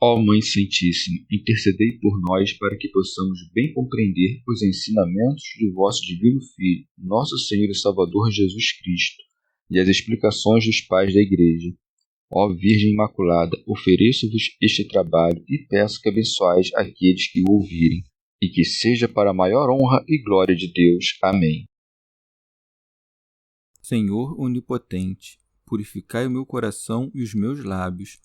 Ó Mãe Santíssima, intercedei por nós para que possamos bem compreender os ensinamentos de vosso Divino Filho, nosso Senhor e Salvador Jesus Cristo, e as explicações dos pais da Igreja. Ó Virgem Imaculada, ofereço-vos este trabalho e peço que abençoais aqueles que o ouvirem, e que seja para a maior honra e glória de Deus. Amém. Senhor onipotente, purificai o meu coração e os meus lábios.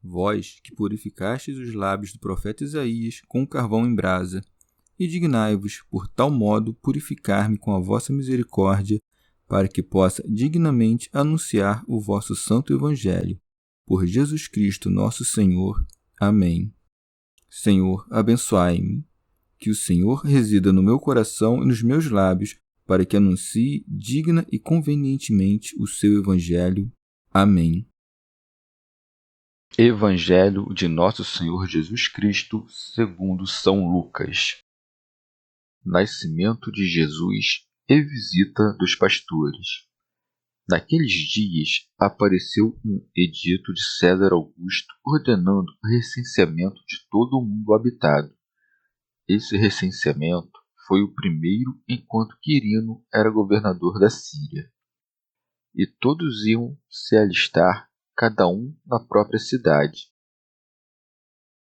Vós, que purificastes os lábios do profeta Isaías com carvão em brasa, e dignai-vos, por tal modo, purificar-me com a vossa misericórdia, para que possa dignamente anunciar o vosso santo Evangelho. Por Jesus Cristo nosso Senhor. Amém. Senhor, abençoai-me. Que o Senhor resida no meu coração e nos meus lábios, para que anuncie digna e convenientemente o seu Evangelho. Amém. Evangelho de Nosso Senhor Jesus Cristo, segundo São Lucas. Nascimento de Jesus e visita dos pastores. Naqueles dias apareceu um edito de César Augusto ordenando o recenseamento de todo o mundo habitado. Esse recenseamento foi o primeiro enquanto Quirino era governador da Síria. E todos iam se alistar, cada um na própria cidade.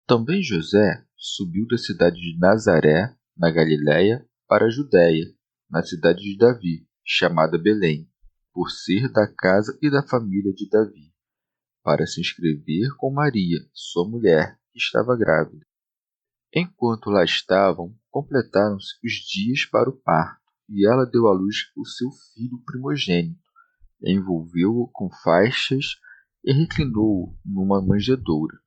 Também José subiu da cidade de Nazaré, na Galiléia, para a Judéia, na cidade de Davi, chamada Belém, por ser da casa e da família de Davi, para se inscrever com Maria, sua mulher, que estava grávida. Enquanto lá estavam, completaram-se os dias para o parto, e ela deu à luz o seu filho primogênito, envolveu-o com faixas e reclinou-o numa manjedoura,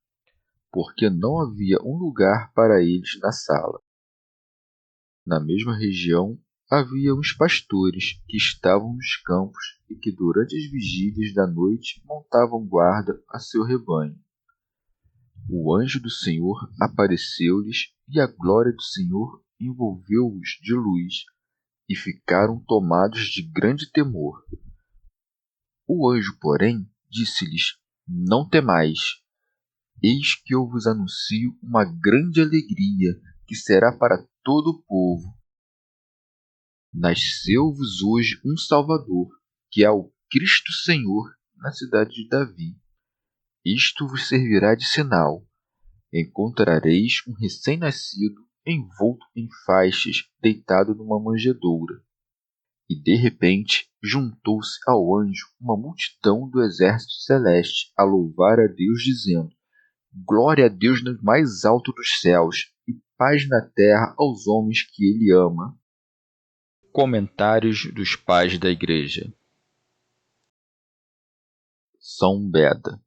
porque não havia um lugar para eles na sala. Na mesma região havia uns pastores que estavam nos campos e que durante as vigílias da noite montavam guarda a seu rebanho. O anjo do Senhor apareceu-lhes e a glória do Senhor envolveu-os de luz e ficaram tomados de grande temor. O anjo, porém, disse-lhes: Não temais. Eis que eu vos anuncio uma grande alegria, que será para todo o povo. Nasceu-vos hoje um Salvador, que é o Cristo Senhor, na cidade de Davi. Isto vos servirá de sinal. Encontrareis um recém-nascido, envolto em faixas, deitado numa manjedoura. E de repente juntou-se ao anjo uma multidão do exército celeste a louvar a Deus, dizendo: Glória a Deus no mais alto dos céus, e paz na terra aos homens que ele ama. Comentários dos Pais da Igreja. São Beda.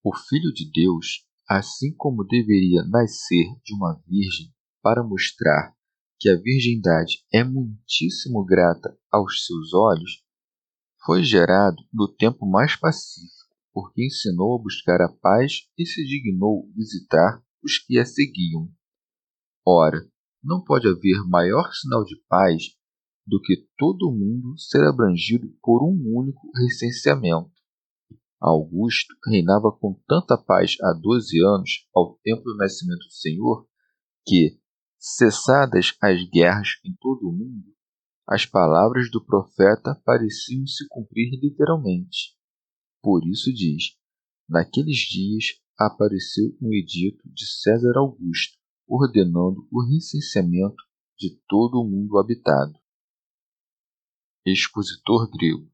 O Filho de Deus, assim como deveria nascer de uma virgem para mostrar que a virgindade é muitíssimo grata aos seus olhos, foi gerado no tempo mais pacífico, porque ensinou a buscar a paz e se dignou visitar os que a seguiam. Ora, não pode haver maior sinal de paz do que todo o mundo ser abrangido por um único recenseamento. Augusto reinava com tanta paz há 12 anos, ao tempo do nascimento do Senhor, que, cessadas as guerras em todo o mundo, as palavras do profeta pareciam se cumprir literalmente. Por isso diz: Naqueles dias apareceu um edito de César Augusto, ordenando o recenseamento de todo o mundo habitado. Expositor grego.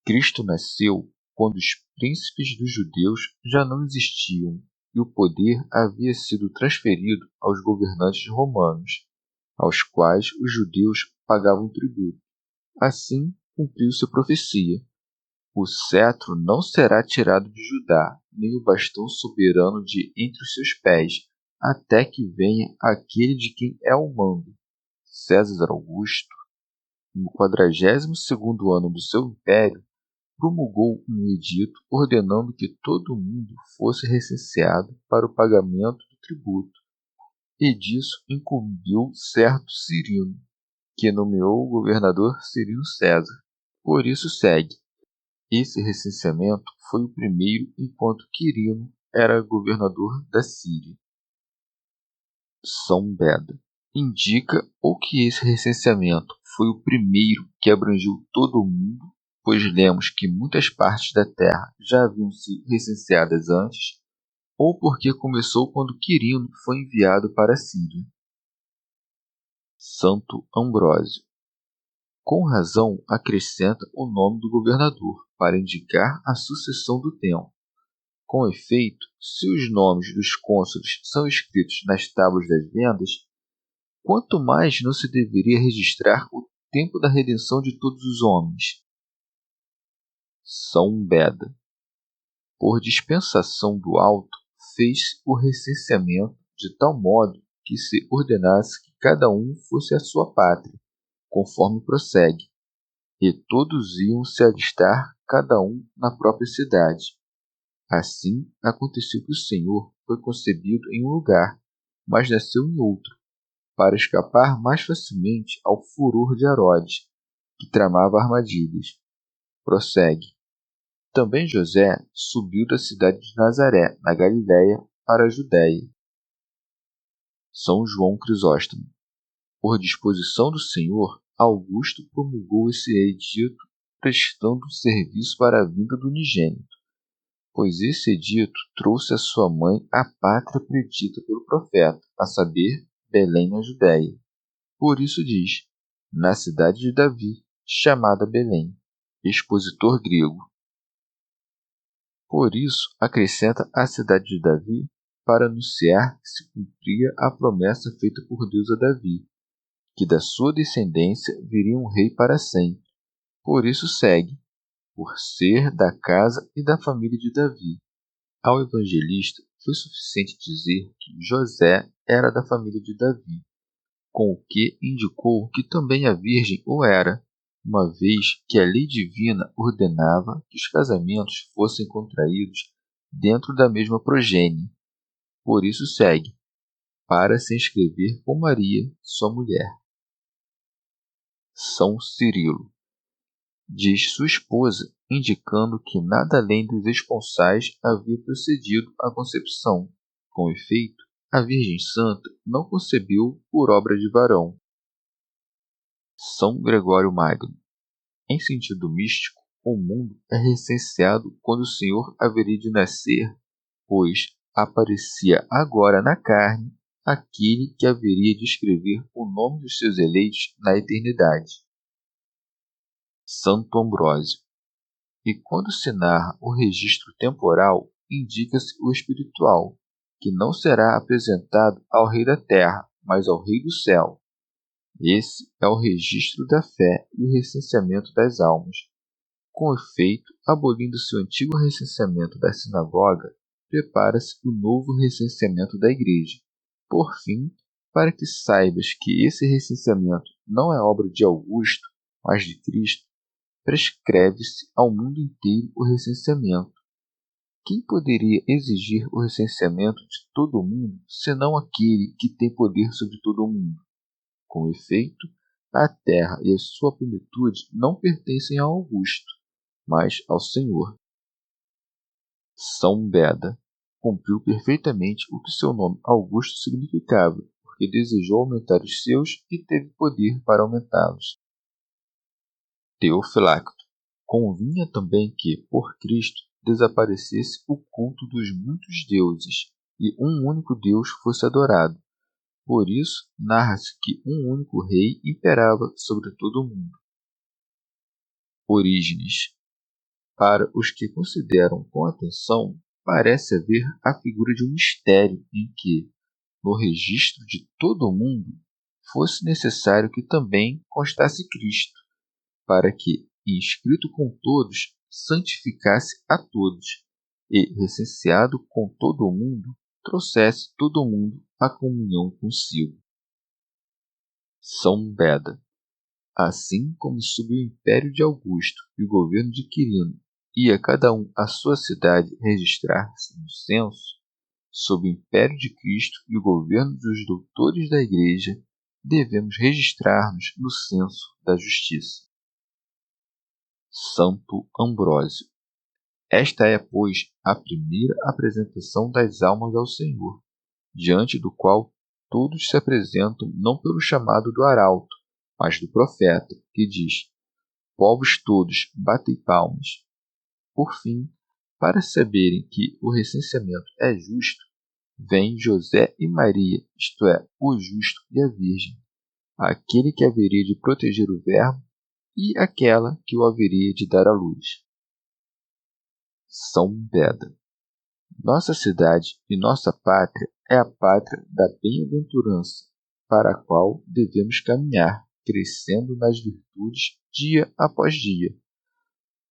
Cristo nasceu quando os príncipes dos judeus já não existiam e o poder havia sido transferido aos governantes romanos, aos quais os judeus pagavam tributo. Assim cumpriu-se a profecia: o cetro não será tirado de Judá, nem o bastão soberano de entre os seus pés, até que venha aquele de quem é o mando. César Augusto, no 42º ano do seu império, promulgou um edito ordenando que todo o mundo fosse recenseado para o pagamento do tributo, e disso incumbiu certo Cirino, que nomeou o governador Cirino César. Por isso segue: esse recenseamento foi o primeiro enquanto Quirino era governador da Síria. São Beda indica ou que esse recenseamento foi o primeiro que abrangeu todo o mundo, pois lemos que muitas partes da terra já haviam sido recenseadas antes, ou porque começou quando Quirino foi enviado para a Síria. Santo Ambrósio. Com razão, acrescenta o nome do governador, para indicar a sucessão do tempo. Com efeito, se os nomes dos cônsules são escritos nas tábuas das vendas, quanto mais não se deveria registrar o tempo da redenção de todos os homens. São Beda. Por dispensação do alto, fez o recenseamento de tal modo que se ordenasse que cada um fosse à sua pátria, conforme prossegue, e todos iam se alistar, cada um na própria cidade. Assim, aconteceu que o Senhor foi concebido em um lugar, mas nasceu em outro, para escapar mais facilmente ao furor de Herodes, que tramava armadilhas. Prossegue. Também José subiu da cidade de Nazaré, na Galiléia, para a Judéia. São João Crisóstomo. Por disposição do Senhor, Augusto promulgou esse edito, prestando serviço para a vinda do unigênito, pois esse edito trouxe à sua mãe a pátria predita pelo profeta, a saber, Belém na Judéia. Por isso diz, na cidade de Davi, chamada Belém, expositor grego. Por isso acrescenta a cidade de Davi, para anunciar que se cumpria a promessa feita por Deus a Davi, que da sua descendência viria um rei para sempre. Por isso segue, por ser da casa e da família de Davi. Ao evangelista foi suficiente dizer que José era da família de Davi, com o que indicou que também a Virgem o era, uma vez que a lei divina ordenava que os casamentos fossem contraídos dentro da mesma progênie. Por isso segue, para se inscrever com Maria, sua mulher. São Cirilo. Diz sua esposa, indicando que nada além dos esponsais havia procedido à concepção. Com efeito, a Virgem Santa não concebeu por obra de varão. São Gregório Magno. Em sentido místico, o mundo é recenseado quando o Senhor haveria de nascer, pois aparecia agora na carne aquele que haveria de escrever o nome dos seus eleitos na eternidade. Santo Ambrósio. E quando se narra o registro temporal, indica-se o espiritual, que não será apresentado ao Rei da Terra, mas ao Rei do Céu. Esse é o registro da fé e o recenseamento das almas. Com efeito, abolindo-se o antigo recenseamento da sinagoga, prepara-se o novo recenseamento da Igreja. Por fim, para que saibas que esse recenseamento não é obra de Augusto, mas de Cristo, prescreve-se ao mundo inteiro o recenseamento. Quem poderia exigir o recenseamento de todo o mundo, senão aquele que tem poder sobre todo o mundo? Com efeito, a terra e a sua plenitude não pertencem a Augusto, mas ao Senhor. São Beda cumpriu perfeitamente o que seu nome Augusto significava, porque desejou aumentar os seus e teve poder para aumentá-los. Teofilacto. Convinha também que, por Cristo, desaparecesse o culto dos muitos deuses e um único Deus fosse adorado. Por isso, narra-se que um único rei imperava sobre todo o mundo. Orígenes. Para os que consideram com atenção, parece haver a figura de um mistério em que, no registro de todo o mundo, fosse necessário que também constasse Cristo, para que, inscrito com todos, santificasse a todos, e, recenseado com todo o mundo, trouxesse todo o mundo à comunhão consigo. São Beda. Assim como sob o império de Augusto e o governo de Quirino ia cada um à sua cidade registrar-se no censo, sob o império de Cristo e o governo dos doutores da Igreja, devemos registrar-nos no censo da justiça. Santo Ambrósio. Esta é, pois, a primeira apresentação das almas ao Senhor, diante do qual todos se apresentam não pelo chamado do arauto, mas do profeta, que diz: povos todos, batei palmas. Por fim, para saberem que o recenseamento é justo, vêm José e Maria, isto é, o justo e a virgem, aquele que haveria de proteger o Verbo e aquela que o haveria de dar à luz. São Beda. Nossa cidade e nossa pátria é a pátria da bem-aventurança, para a qual devemos caminhar, crescendo nas virtudes dia após dia.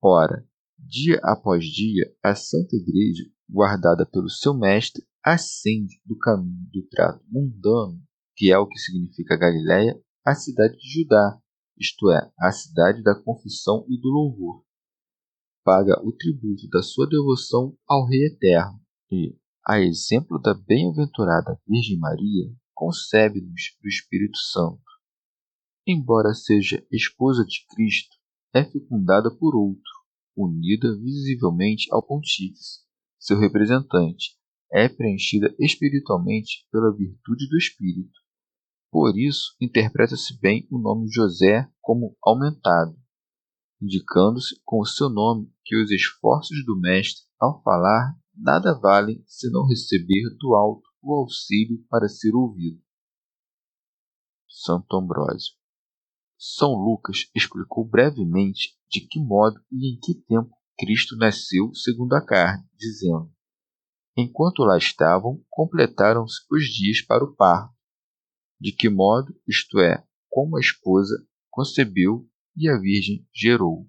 Ora, dia após dia, a Santa Igreja, guardada pelo seu mestre, ascende do caminho do trato mundano, que é o que significa Galiléia, à cidade de Judá, isto é, a cidade da confissão e do louvor. Paga o tributo da sua devoção ao Rei Eterno e, a exemplo da bem-aventurada Virgem Maria, concebe-nos do Espírito Santo. Embora seja esposa de Cristo, é fecundada por outro, unida visivelmente ao Pontífice, seu representante, é preenchida espiritualmente pela virtude do Espírito. Por isso, interpreta-se bem o nome José como aumentado, indicando-se com o seu nome que os esforços do Mestre, ao falar, nada valem se não receber do alto o auxílio para ser ouvido. Santo Ambrósio. São Lucas explicou brevemente de que modo e em que tempo Cristo nasceu segundo a carne, dizendo: enquanto lá estavam, completaram-se os dias para o parto. De que modo, isto é, como a esposa concebeu e a Virgem gerou.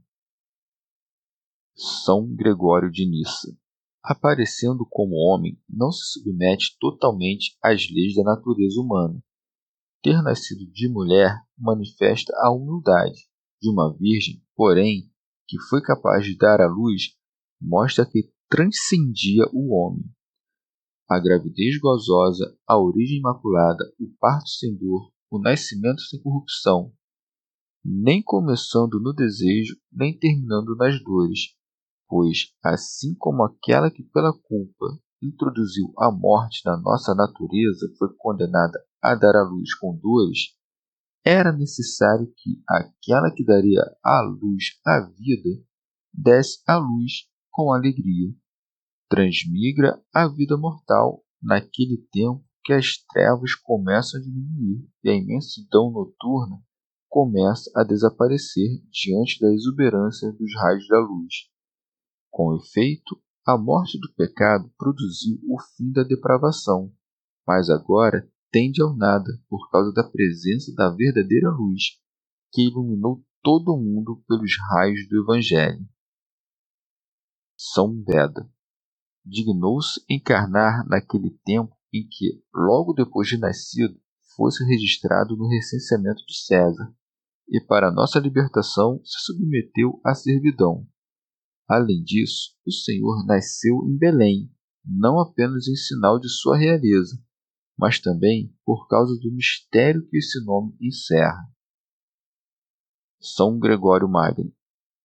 São Gregório de Nissa. Aparecendo como homem, não se submete totalmente às leis da natureza humana. Ter nascido de mulher manifesta a humildade de uma virgem, porém, que foi capaz de dar à luz, mostra que transcendia o homem. A gravidez gozosa, a origem imaculada, o parto sem dor, o nascimento sem corrupção, nem começando no desejo, nem terminando nas dores, pois, assim como aquela que pela culpa introduziu a morte na nossa natureza foi condenada a dar à luz com dores, era necessário que aquela que daria à luz a vida desse à luz com alegria. Transmigra a vida mortal naquele tempo que as trevas começam a diminuir e a imensidão noturna começa a desaparecer diante da exuberância dos raios da luz. Com efeito, a morte do pecado produziu o fim da depravação, mas agora tende ao nada por causa da presença da verdadeira luz, que iluminou todo o mundo pelos raios do Evangelho. São Beda. Dignou-se encarnar naquele tempo em que, logo depois de nascido, fosse registrado no recenseamento de César, e para nossa libertação se submeteu à servidão. Além disso, o Senhor nasceu em Belém, não apenas em sinal de sua realeza, mas também por causa do mistério que esse nome encerra. São Gregório Magno.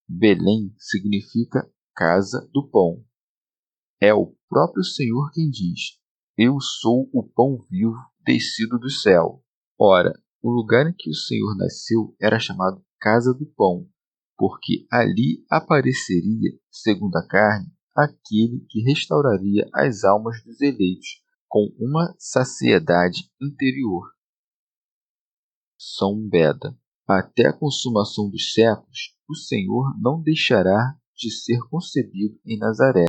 Belém significa casa do pão. É o próprio Senhor quem diz: eu sou o pão vivo descido do céu. Ora, o lugar em que o Senhor nasceu era chamado Casa do Pão, porque ali apareceria, segundo a carne, aquele que restauraria as almas dos eleitos com uma saciedade interior. São Beda. Até a consumação dos séculos, o Senhor não deixará de ser concebido em Nazaré,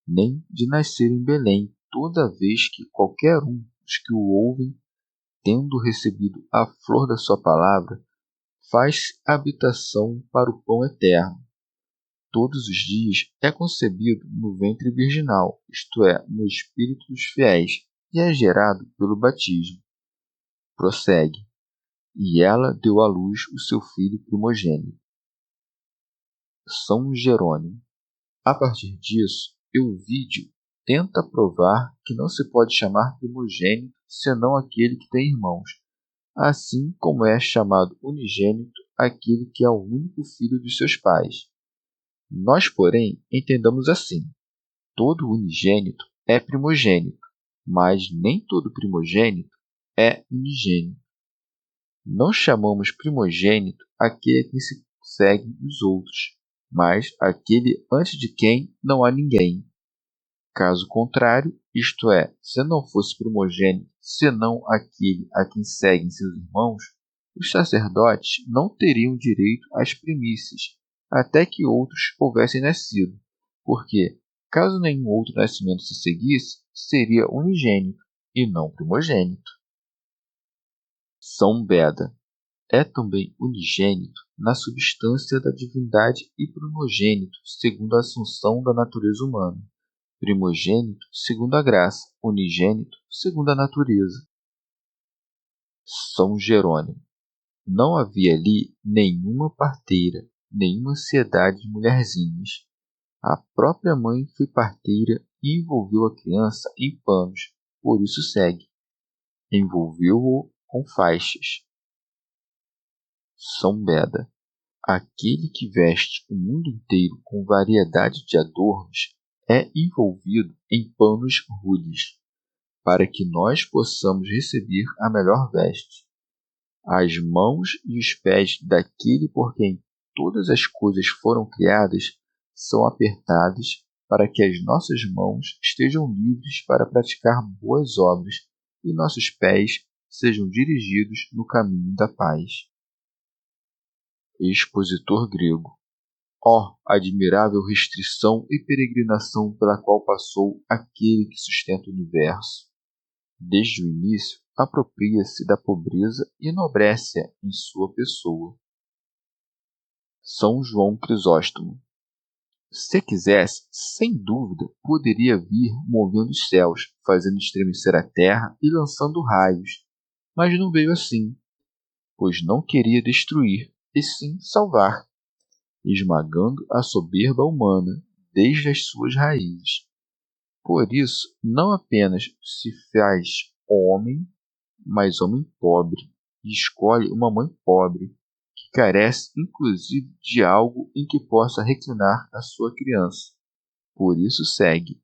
nem de nascer em Belém, toda vez que qualquer um dos que o ouvem, tendo recebido a flor da sua palavra, faz habitação para o pão eterno. Todos os dias é concebido no ventre virginal, isto é, no espírito dos fiéis, e é gerado pelo batismo. Prossegue. E ela deu à luz o seu filho primogênito. São Jerônimo. A partir disso, Euvídio tenta provar que não se pode chamar primogênito senão aquele que tem irmãos, assim como é chamado unigênito aquele que é o único filho dos seus pais. Nós, porém, entendamos assim: todo unigênito é primogênito, mas nem todo primogênito é unigênito. Não chamamos primogênito aquele a quem se seguem os outros, mas aquele antes de quem não há ninguém. Caso contrário, isto é, se não fosse primogênito, senão aquele a quem seguem seus irmãos, os sacerdotes não teriam direito às primícias, até que outros houvessem nascido, porque, caso nenhum outro nascimento se seguisse, seria unigênito e não primogênito. São Beda é também unigênito na substância da divindade e primogênito segundo a assunção da natureza humana. Primogênito segundo a graça, unigênito segundo a natureza. São Jerônimo. Não havia ali nenhuma parteira, nenhuma ansiedade de mulherzinhas. A própria mãe foi parteira e envolveu a criança em panos, por isso segue. Envolveu-o com faixas. São Beda. Aquele que veste o mundo inteiro com variedade de adornos é envolvido em panos rudes, para que nós possamos receber a melhor veste. As mãos e os pés daquele por quem todas as coisas foram criadas são apertados para que as nossas mãos estejam livres para praticar boas obras e nossos pés sejam dirigidos no caminho da paz. Expositor grego. Ó admirável restrição e peregrinação pela qual passou aquele que sustenta o universo! Desde o início, apropria-se da pobreza e enobrece-a em sua pessoa. São João Crisóstomo. Se quisesse, sem dúvida, poderia vir movendo os céus, fazendo estremecer a terra e lançando raios, mas não veio assim, pois não queria destruir, e sim salvar, esmagando a soberba humana desde as suas raízes. Por isso, não apenas se faz homem, mas homem pobre, e escolhe uma mãe pobre, que carece inclusive de algo em que possa reclinar a sua criança. Por isso segue,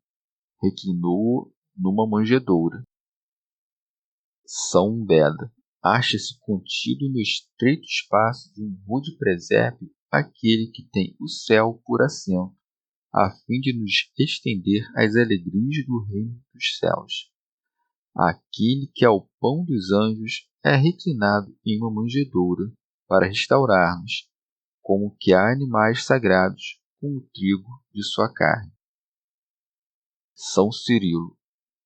reclinou-o numa manjedoura. São Beda. Acha-se contido no estreito espaço de um rude presépio aquele que tem o céu por assento, a fim de nos estender às alegrias do reino dos céus. Aquele que é o pão dos anjos é reclinado em uma manjedoura para restaurar-nos, como que há animais sagrados com o trigo de sua carne. São Cirilo.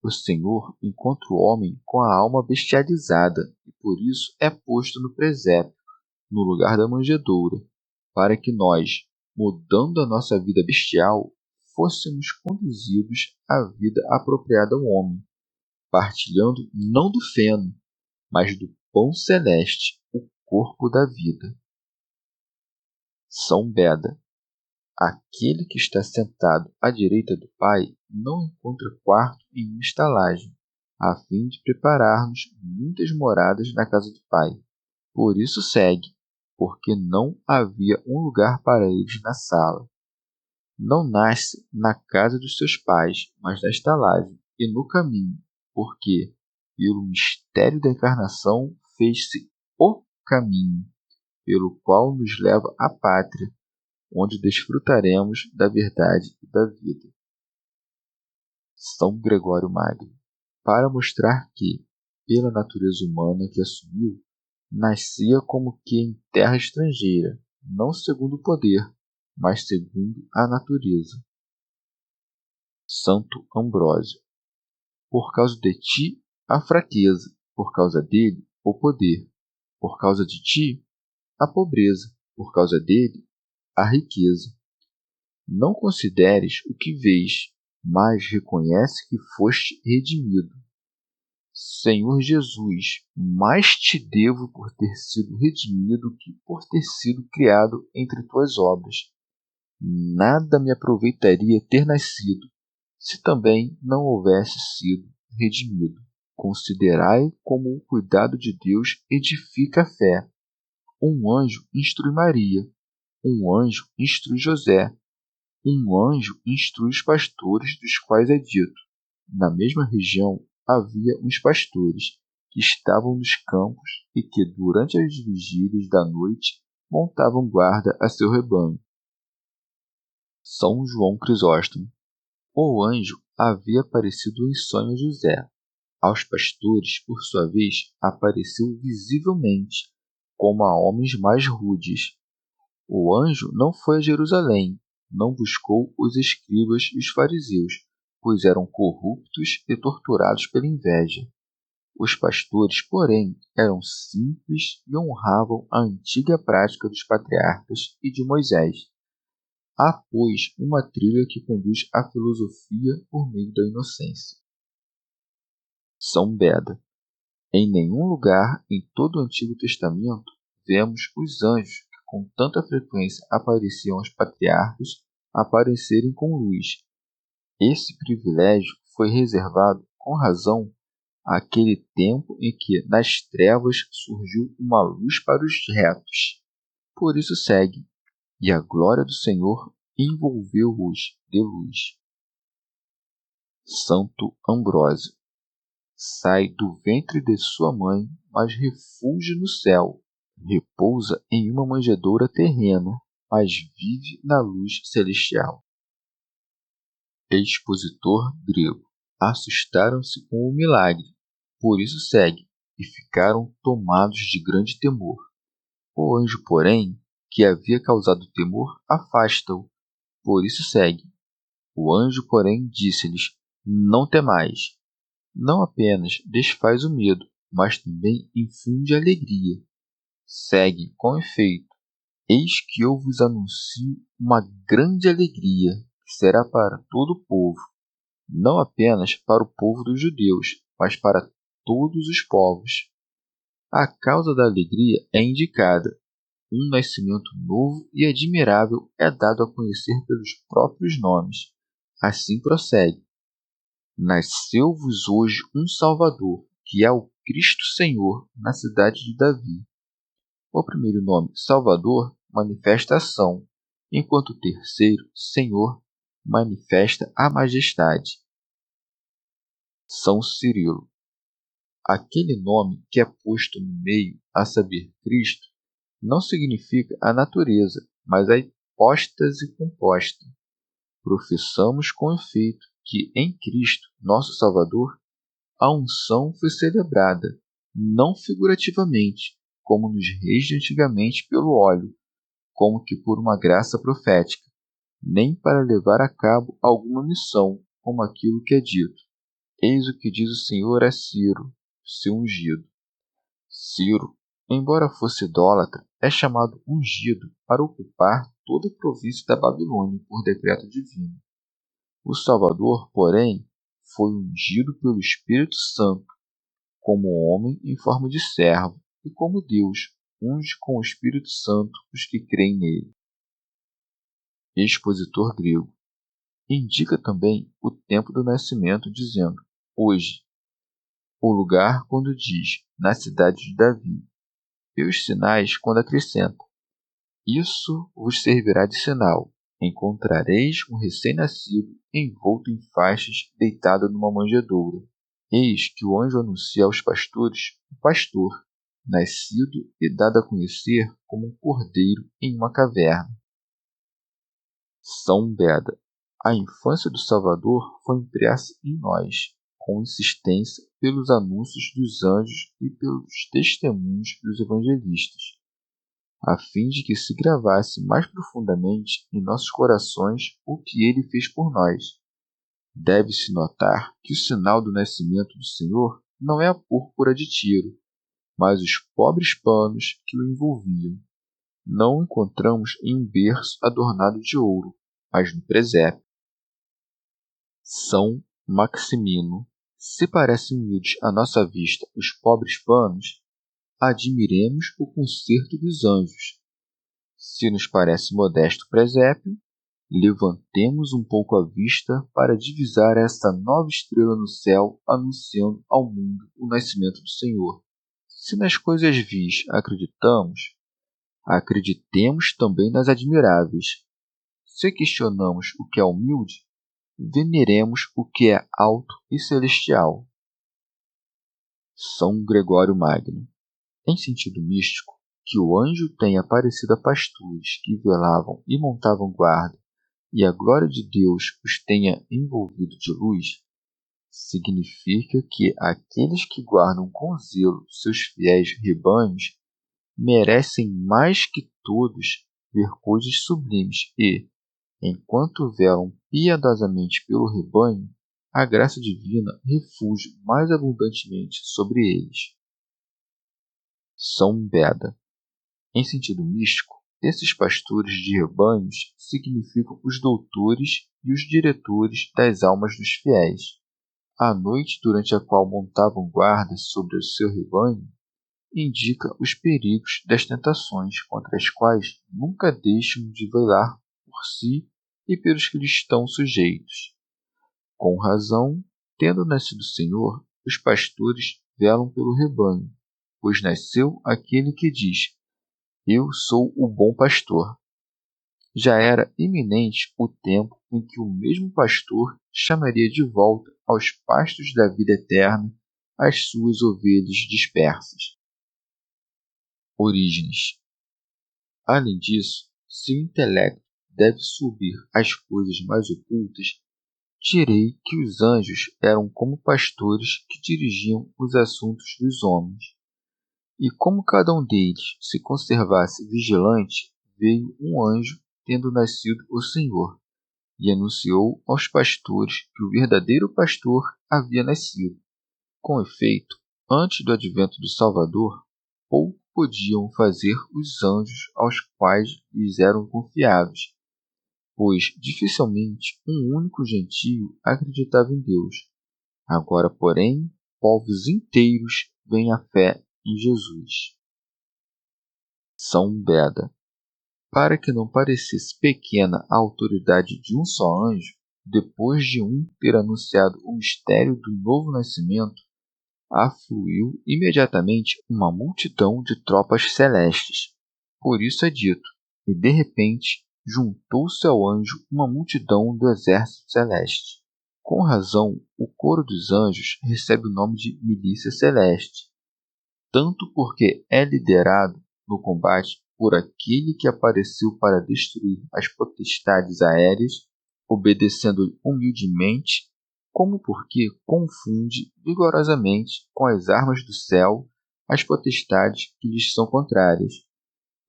O Senhor encontra o homem com a alma bestializada e por isso é posto no presépio, no lugar da manjedoura, para que nós, mudando a nossa vida bestial, fôssemos conduzidos à vida apropriada ao homem, partilhando não do feno, mas do pão celeste, o corpo da vida. São Beda. Aquele que está sentado à direita do Pai não encontra quarto em uma estalagem, a fim de preparar-nos muitas moradas na casa do Pai. Por isso segue, porque não havia um lugar para eles na sala. Não nasce na casa dos seus pais, mas na estalagem e no caminho, porque, pelo mistério da encarnação, fez-se o caminho, pelo qual nos leva à pátria, onde desfrutaremos da verdade e da vida. São Gregório Magno. Para mostrar que, pela natureza humana que assumiu, nascia como que em terra estrangeira, não segundo o poder, mas segundo a natureza. Santo Ambrósio. Por causa de ti, a fraqueza, por causa dele, o poder, por causa de ti, a pobreza, por causa dele, a riqueza. Não consideres o que vês, mas reconhece que foste redimido. Senhor Jesus, mais te devo por ter sido redimido que por ter sido criado entre tuas obras. Nada me aproveitaria ter nascido, se também não houvesse sido redimido. Considerai como o cuidado de Deus edifica a fé. Um anjo instrui Maria, um anjo instrui José, um anjo instrui os pastores, dos quais é dito: na mesma região havia uns pastores que estavam nos campos e que, durante as vigílias da noite, montavam guarda a seu rebanho. São João Crisóstomo. O anjo havia aparecido em sonho a José. Aos pastores, por sua vez, apareceu visivelmente, como a homens mais rudes. O anjo não foi a Jerusalém, não buscou os escribas e os fariseus, pois eram corruptos e torturados pela inveja. Os pastores, porém, eram simples e honravam a antiga prática dos patriarcas e de Moisés. Há, pois, uma trilha que conduz à filosofia por meio da inocência. São Beda. Em nenhum lugar em todo o Antigo Testamento vemos os anjos que com tanta frequência apareciam aos patriarcas aparecerem com luz. Esse privilégio foi reservado, com razão, àquele tempo em que nas trevas surgiu uma luz para os retos. Por isso segue: e a glória do Senhor envolveu-os de luz. Santo Ambrósio. Sai do ventre de sua mãe, mas refúgio no céu. Repousa em uma manjedoura terrena, mas vive na luz celestial. Expositor grego. Assustaram-se com o milagre, por isso segue, e ficaram tomados de grande temor. O anjo, porém, que havia causado temor, afasta-o, por isso segue. O anjo, porém, disse-lhes: não temais. Não apenas desfaz o medo, mas também infunde alegria. Segue com efeito: eis que eu vos anuncio uma grande alegria, que será para todo o povo, não apenas para o povo dos judeus, mas para todos os povos. A causa da alegria é indicada. Um nascimento novo e admirável é dado a conhecer pelos próprios nomes. Assim prossegue: nasceu-vos hoje um Salvador, que é o Cristo Senhor, na cidade de Davi. O primeiro nome, Salvador, manifesta ação, enquanto o terceiro, Senhor, manifesta a majestade. São Cirilo. Aquele nome que é posto no meio, a saber, Cristo, não significa a natureza, mas a hipóstase composta. Professamos com efeito que em Cristo, nosso Salvador, a unção foi celebrada, não figurativamente, como nos reis de antigamente pelo óleo, como que por uma graça profética, nem para levar a cabo alguma missão, como aquilo que é dito: eis o que diz o Senhor a Ciro, seu ungido. Ciro, embora fosse idólatra, é chamado ungido para ocupar toda a província da Babilônia por decreto divino. O Salvador, porém, foi ungido pelo Espírito Santo, como homem em forma de servo, e como Deus unge com o Espírito Santo os que creem nele. Expositor grego. Indica também o tempo do nascimento, dizendo: hoje. O lugar, quando diz: na cidade de Davi. E os sinais, quando acrescenta: isso vos servirá de sinal. Encontrareis um recém-nascido envolto em faixas, deitado numa manjedoura. Eis que o anjo anuncia aos pastores o pastor, nascido e dado a conhecer como um cordeiro em uma caverna. São Beda. A infância do Salvador foi impressa em nós, com insistência, pelos anúncios dos anjos e pelos testemunhos dos evangelistas, a fim de que se gravasse mais profundamente em nossos corações o que ele fez por nós. Deve-se notar que o sinal do nascimento do Senhor não é a púrpura de Tiro, mas os pobres panos que o envolviam. Não o encontramos em um berço adornado de ouro, mas no presépio. São Maximino. Se parecem humildes à nossa vista os pobres panos, admiremos o concerto dos anjos. Se nos parece modesto o presépio, levantemos um pouco a vista para divisar esta nova estrela no céu, anunciando ao mundo o nascimento do Senhor. Se nas coisas vis acreditamos, acreditemos também nas admiráveis. se questionamos o que é humilde, veneremos o que é alto e celestial. São Gregório Magno. Em sentido místico, que o anjo tenha aparecido a pastores que velavam e montavam guarda, e a glória de Deus os tenha envolvido de luz, significa que aqueles que guardam com zelo seus fiéis rebanhos merecem mais que todos ver coisas sublimes e, enquanto velam piedosamente pelo rebanho, a graça divina refulge mais abundantemente sobre eles. São Beda. Em sentido místico, esses pastores de rebanhos significam os doutores e os diretores das almas dos fiéis. A noite durante a qual montavam guarda sobre o seu rebanho indica os perigos das tentações contra as quais nunca deixam de velar por si e pelos que lhes estão sujeitos. Com razão, tendo nascido o Senhor, os pastores velam pelo rebanho, pois nasceu aquele que diz: Eu sou o bom pastor. Já era iminente o tempo em que o mesmo pastor chamaria de volta aos pastos da vida eterna as suas ovelhas dispersas. Orígenes. Além disso, se o intelecto deve subir às coisas mais ocultas, direi que os anjos eram como pastores que dirigiam os assuntos dos homens. E como cada um deles se conservasse vigilante, veio um anjo, tendo nascido o Senhor, e anunciou aos pastores que o verdadeiro pastor havia nascido. Com efeito, antes do advento do Salvador, pouco podiam fazer os anjos aos quais lhes eram confiáveis, pois dificilmente um único gentio acreditava em Deus. Agora, porém, povos inteiros vêm à fé em Jesus. São Beda. Para que não parecesse pequena a autoridade de um só anjo, depois de um ter anunciado o mistério do novo nascimento, afluiu imediatamente uma multidão de tropas celestes. Por isso é dito, e de repente juntou-se ao anjo uma multidão do exército celeste. Com razão, o coro dos anjos recebe o nome de milícia celeste, tanto porque é liderado no combate por aquele que apareceu para destruir as potestades aéreas, obedecendo-lhe humildemente, como porque confunde vigorosamente com as armas do céu as potestades que lhes são contrárias,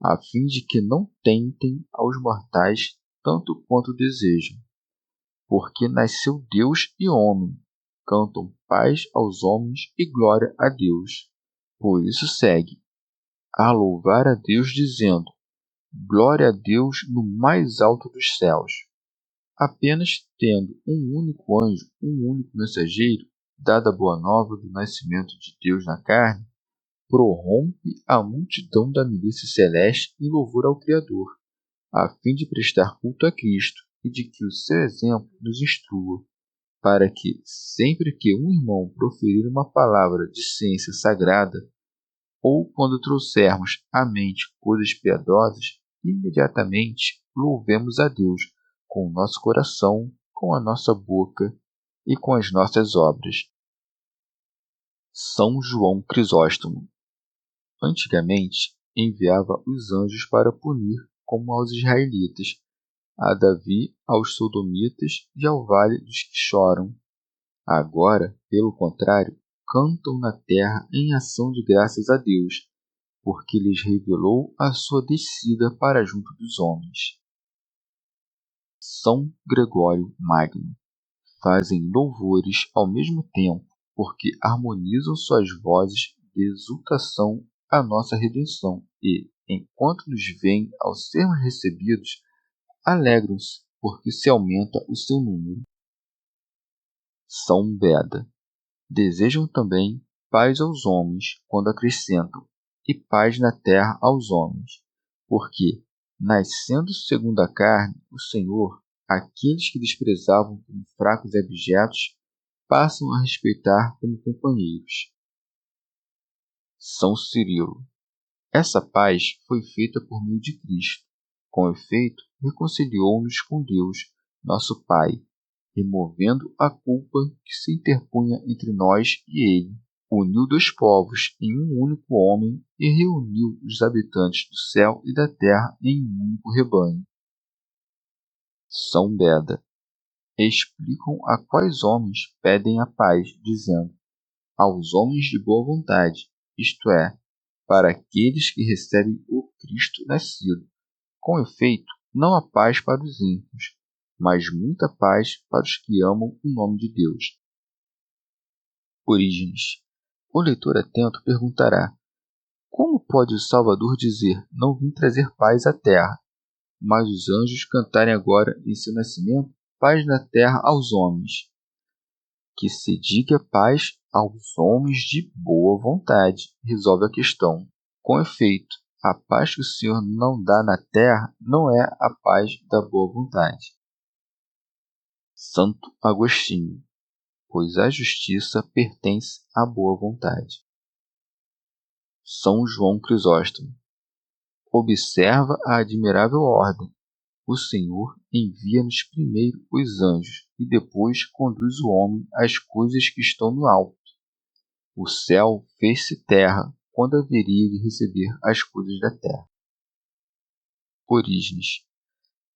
a fim de que não tentem aos mortais tanto quanto desejam. Porque nasceu Deus e homem, cantam paz aos homens e glória a Deus. Por isso segue a louvar a Deus, dizendo: Glória a Deus no mais alto dos céus. Apenas tendo um único anjo, um único mensageiro, dada a boa nova do nascimento de Deus na carne, prorrompe a multidão da milícia celeste em louvor ao Criador, a fim de prestar culto a Cristo e de que o seu exemplo nos instrua, para que, sempre que um irmão proferir uma palavra de ciência sagrada, ou quando trouxermos à mente coisas piedosas, imediatamente louvemos a Deus com o nosso coração, com a nossa boca e com as nossas obras. São João Crisóstomo. Antigamente, enviava os anjos para punir, como aos israelitas, a Davi, aos sodomitas e ao vale dos que choram. Agora, pelo contrário, cantam na terra em ação de graças a Deus, porque lhes revelou a sua descida para junto dos homens. São Gregório Magno. Fazem louvores ao mesmo tempo, porque harmonizam suas vozes de exultação à nossa redenção e, enquanto nos veem ao sermos recebidos, alegram-se, porque se aumenta o seu número. São Beda. Desejam também paz aos homens quando acrescentam, e paz na terra aos homens, porque, nascendo segundo a carne, o Senhor, aqueles que desprezavam como fracos e abjetos, passam a respeitar como companheiros. São Cirilo. Essa paz foi feita por meio de Cristo. Com efeito, reconciliou-nos com Deus, nosso Pai, removendo a culpa que se interpunha entre nós e ele. Uniu dois povos em um único homem e reuniu os habitantes do céu e da terra em um único rebanho. São Beda. Explicam a quais homens pedem a paz, dizendo: aos homens de boa vontade, isto é, para aqueles que recebem o Cristo nascido. Com efeito, não há paz para os ímpios, mas muita paz para os que amam o nome de Deus. Orígenes. O leitor atento perguntará: como pode o Salvador dizer, não vim trazer paz à terra, mas os anjos cantarem agora em seu nascimento, paz na terra aos homens? Que se diga paz aos homens de boa vontade, resolve a questão. Com efeito, a paz que o Senhor não dá na terra não é a paz da boa vontade. Santo Agostinho. Pois a justiça pertence à boa vontade. São João Crisóstomo. Observa a admirável ordem. O Senhor envia-nos primeiro os anjos e depois conduz o homem às coisas que estão no alto. O céu fez-se terra quando haveria de receber as coisas da terra. Orígenes.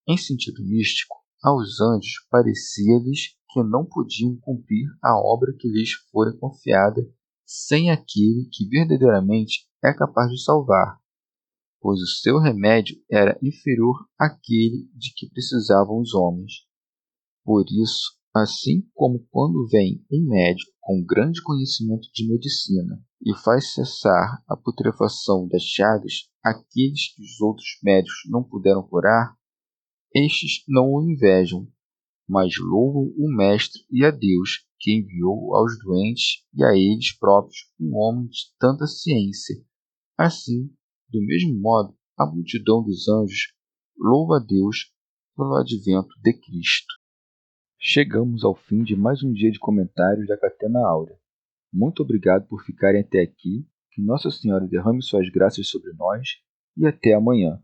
Em sentido místico, aos anjos parecia-lhes que não podiam cumprir a obra que lhes fora confiada sem aquele que verdadeiramente é capaz de salvar, pois o seu remédio era inferior àquele de que precisavam os homens. Por isso, assim como quando vem um médico com grande conhecimento de medicina e faz cessar a putrefação das chagas, aqueles que os outros médicos não puderam curar, estes não o invejam, mas louvam o Mestre e a Deus, que enviou aos doentes e a eles próprios um homem de tanta ciência. Assim, do mesmo modo, a multidão dos anjos louva a Deus pelo advento de Cristo. Chegamos ao fim de mais um dia de comentários da Catena Áurea. Muito obrigado por ficarem até aqui, que Nossa Senhora derrame suas graças sobre nós e até amanhã.